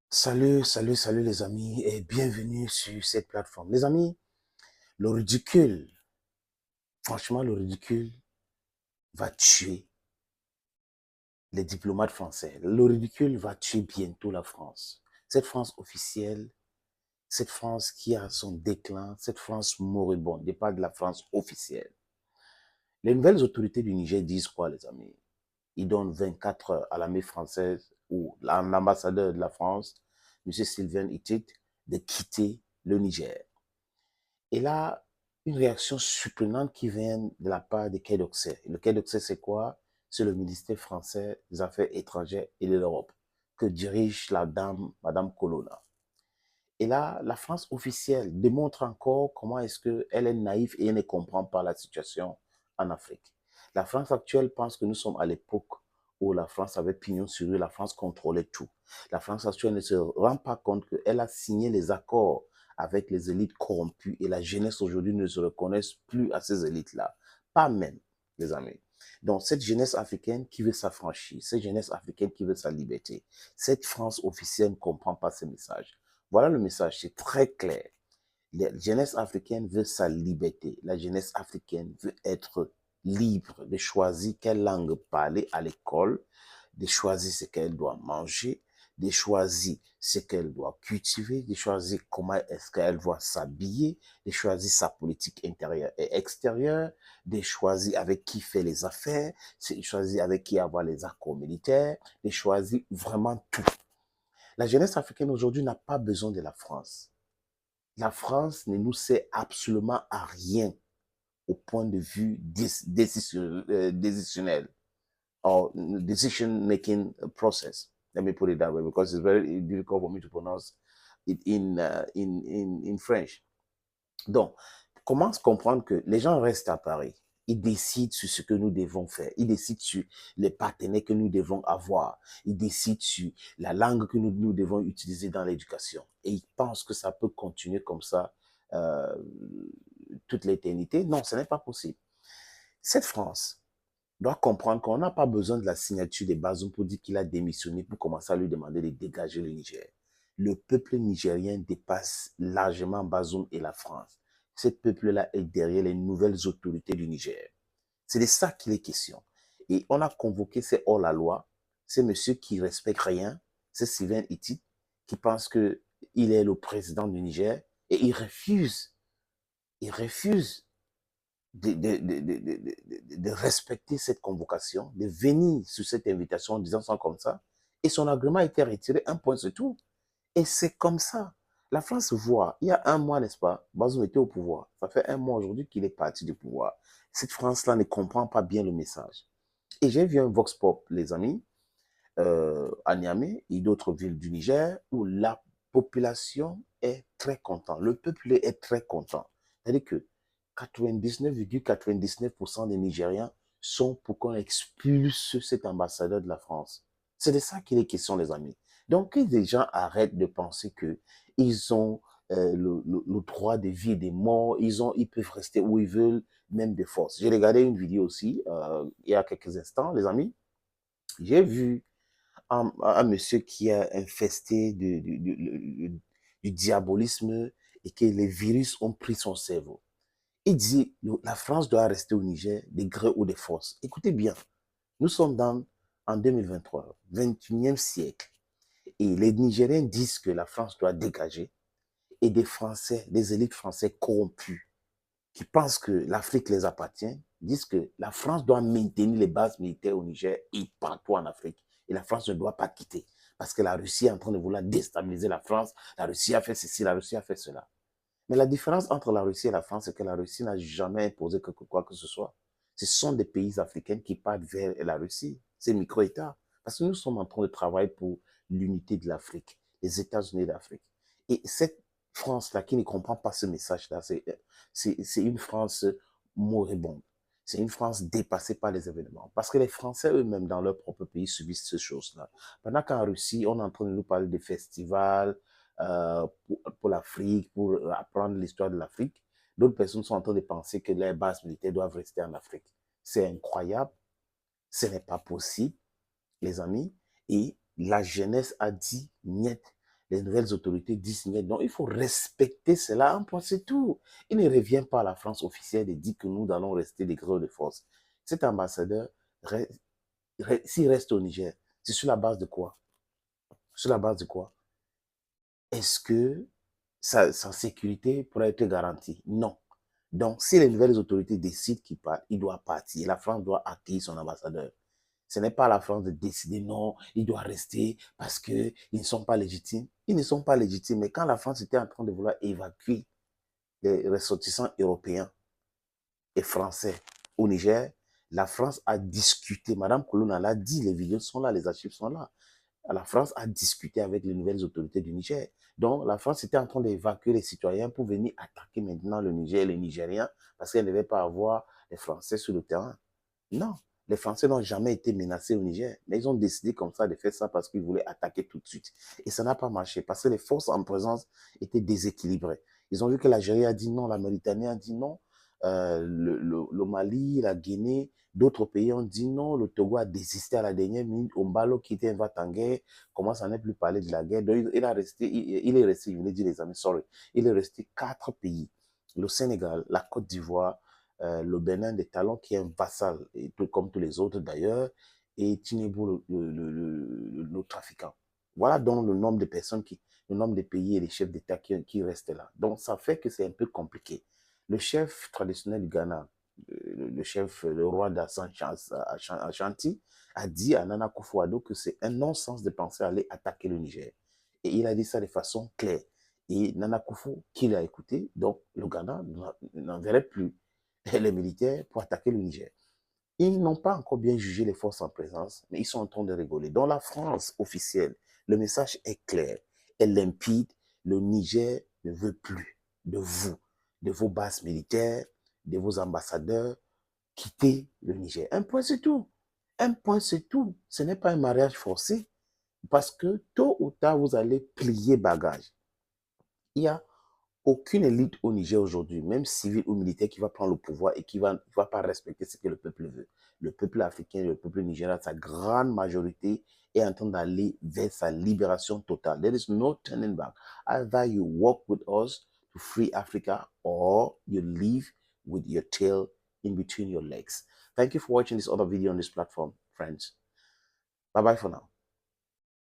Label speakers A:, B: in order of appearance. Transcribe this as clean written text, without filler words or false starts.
A: Salut les amis et bienvenue sur cette plateforme. Les amis, le ridicule, franchement le ridicule va tuer les diplomates français. Le ridicule va tuer bientôt la France. Cette France officielle, cette France qui a son déclin, cette France moribonde, et pas de la France officielle. Les nouvelles autorités du Niger disent quoi les amis? Ils donnent 24 heures à l'armée française ou à l'ambassadeur de la France, M. Sylvain Itit, de quitter le Niger. Et là, une réaction surprenante qui vient de la part du Quai d'Orsay. Le Quai d'Orsay, c'est quoi? C'est le ministère français des Affaires étrangères et de l'Europe que dirige la dame, Madame Colonna. Et là, la France officielle démontre encore comment est-ce qu'elle est naïve et elle ne comprend pas la situation en Afrique. La France actuelle pense que nous sommes à l'époque où la France avait pignon sur rue, la France contrôlait tout. La France actuelle ne se rend pas compte qu'elle a signé les accords avec les élites corrompues et la jeunesse aujourd'hui ne se reconnaît plus à ces élites-là. Pas même, les amis. Donc, cette jeunesse africaine qui veut s'affranchir, cette jeunesse africaine qui veut sa liberté, cette France officielle ne comprend pas ces messages. Voilà le message, c'est très clair. La jeunesse africaine veut sa liberté. La jeunesse africaine veut être libre de choisir quelle langue parler à l'école, de choisir ce qu'elle doit manger, de choisir ce qu'elle doit cultiver, de choisir comment est-ce qu'elle doit s'habiller, de choisir sa politique intérieure et extérieure, de choisir avec qui faire les affaires, de choisir avec qui avoir les accords militaires, de choisir vraiment tout. La jeunesse africaine aujourd'hui n'a pas besoin de la France. La France ne nous sert absolument à rien au point de vue décisionnel or decision-making process. Let me put it that way because it's very difficult for me to pronounce it in French. Donc, comment comprendre que les gens restent à Paris? Ils décident sur ce que nous devons faire. Ils décident sur les partenaires que nous devons avoir. Ils décident sur la langue que nous devons utiliser dans l'éducation. Et ils pensent que ça peut continuer comme ça euh, toute l'éternité. Non, ce n'est pas possible. Cette France doit comprendre qu'on n'a pas besoin de la signature de Bazoum pour dire qu'il a démissionné pour commencer à lui demander de dégager le Niger. Le peuple nigérien dépasse largement Bazoum et la France. Ce peuple-là est derrière les nouvelles autorités du Niger. C'est de ça qu'il est question. Et on a convoqué ces hors-la-loi, ces messieurs qui ne respectent rien, c'est Sylvain Itit, qui pense qu'il est le président du Niger, et il refuse de respecter cette convocation, de venir sur cette invitation en disant ça comme ça. Et son agrément a été retiré, un point c'est tout. Et c'est comme ça. La France voit, il y a un mois, n'est-ce pas, Bazoum était au pouvoir. Ça fait un mois aujourd'hui qu'il est parti du pouvoir. Cette France-là ne comprend pas bien le message. Et j'ai vu un Vox Pop, les amis, à Niamey et d'autres villes du Niger, où la population est très contente. Le peuple est très content. C'est-à-dire que 99,99% des Nigériens sont pour qu'on expulse cet ambassadeur de la France. C'est de ça qu'il est question, les amis. Donc, que les gens arrêtent de penser qu'ils ont le droit de vie et des morts, ils peuvent rester où ils veulent, même de force. J'ai regardé une vidéo aussi, il y a quelques instants, les amis. J'ai vu un monsieur qui a infesté du diabolisme et que les virus ont pris son cerveau. Il dit, la France doit rester au Niger, des gré ou des forces. Écoutez bien, nous sommes en 2023, 21e siècle. Et les Nigériens disent que la France doit dégager. Et des Français, des élites françaises corrompus, qui pensent que l'Afrique les appartient, disent que la France doit maintenir les bases militaires au Niger et partout en Afrique. Et la France ne doit pas quitter. Parce que la Russie est en train de vouloir déstabiliser la France. La Russie a fait ceci, la Russie a fait cela. Mais la différence entre la Russie et la France, c'est que la Russie n'a jamais imposé quoi que ce soit. Ce sont des pays africains qui partent vers la Russie, ces micro-États. Parce que nous sommes en train de travailler pour l'unité de l'Afrique, les États-Unis d'Afrique. Et cette France-là qui ne comprend pas ce message-là, c'est une France moribonde. C'est une France dépassée par les événements. Parce que les Français eux-mêmes, dans leur propre pays, subissent ces choses-là. Pendant qu'en Russie, on est en train de nous parler de festivals, pour l'Afrique, pour apprendre l'histoire de l'Afrique. D'autres personnes sont en train de penser que les bases militaires doivent rester en Afrique. C'est incroyable, ce n'est pas possible, les amis. Et la jeunesse a dit niet. les nouvelles autorités disent donc il faut respecter cela, un point c'est tout. Il ne revient pas à la France officielle et dit que nous allons rester des gros de force. Cet ambassadeur, s'il reste au Niger, c'est sur la base de quoi? Sur la base de quoi? Est-ce que sa sécurité pourrait être garantie? Non. Donc, si les nouvelles autorités décident qu'il part, il doit partir. La France doit accueillir son ambassadeur. Ce n'est pas à la France de décider, non, il doit rester parce qu'ils ne sont pas légitimes. Ils ne sont pas légitimes. Mais quand la France était en train de vouloir évacuer les ressortissants européens et français au Niger, la France a discuté. Madame Colonna l'a dit, les vidéos sont là, les archives sont là. La France a discuté avec les nouvelles autorités du Niger. Donc, la France était en train d'évacuer les citoyens pour venir attaquer maintenant le Niger et les Nigériens parce qu'elle ne devait pas avoir les Français sur le terrain. Non, les Français n'ont jamais été menacés au Niger, mais ils ont décidé comme ça de faire ça parce qu'ils voulaient attaquer tout de suite. Et ça n'a pas marché parce que les forces en présence étaient déséquilibrées. Ils ont vu que l'Algérie a dit non, la Mauritanie a dit non, le Mali, la Guinée, d'autres pays ont dit non, le Togo a désisté à la dernière minute, Ombalo qui était invité en guerre, commence à ne plus parler de la guerre. Donc il est resté, je voulais dire les amis, sorry, il est resté 4 pays. Le Sénégal, la Côte d'Ivoire, le Bénin des Talons qui est un vassal, et tout comme tous les autres d'ailleurs, et Tinubu, le trafiquant. Voilà donc le nombre de personnes, le nombre de pays et les chefs d'État qui restent là. Donc ça fait que c'est un peu compliqué. Le chef traditionnel du Ghana, le roi d'Ashanti, a dit à Nana Akufo-Addo que c'est un non-sens de penser aller attaquer le Niger. Et il a dit ça de façon claire. Et Nana Akufo, qui l'a écouté, donc le Ghana n'enverrait plus les militaires pour attaquer le Niger. Ils n'ont pas encore bien jugé les forces en présence, mais ils sont en train de rigoler. Dans la France officielle, le message est clair et limpide. Le Niger ne veut plus de vous, de vos bases militaires, de vos ambassadeurs. Quittez le Niger. Un point, c'est tout. Un point, c'est tout. Ce n'est pas un mariage forcé parce que tôt ou tard, vous allez plier bagage. Il y a aucune élite au Niger aujourd'hui, même civile ou militaire, qui va prendre le pouvoir et qui va pas respecter ce que le peuple veut. Le peuple africain, le peuple nigérien, sa grande majorité, est en train d'aller vers sa libération totale. There is no turning back. Either you walk with us to free Africa or you leave with your tail in between your legs. Thank you for watching this other video on this platform, friends. Bye-bye for now.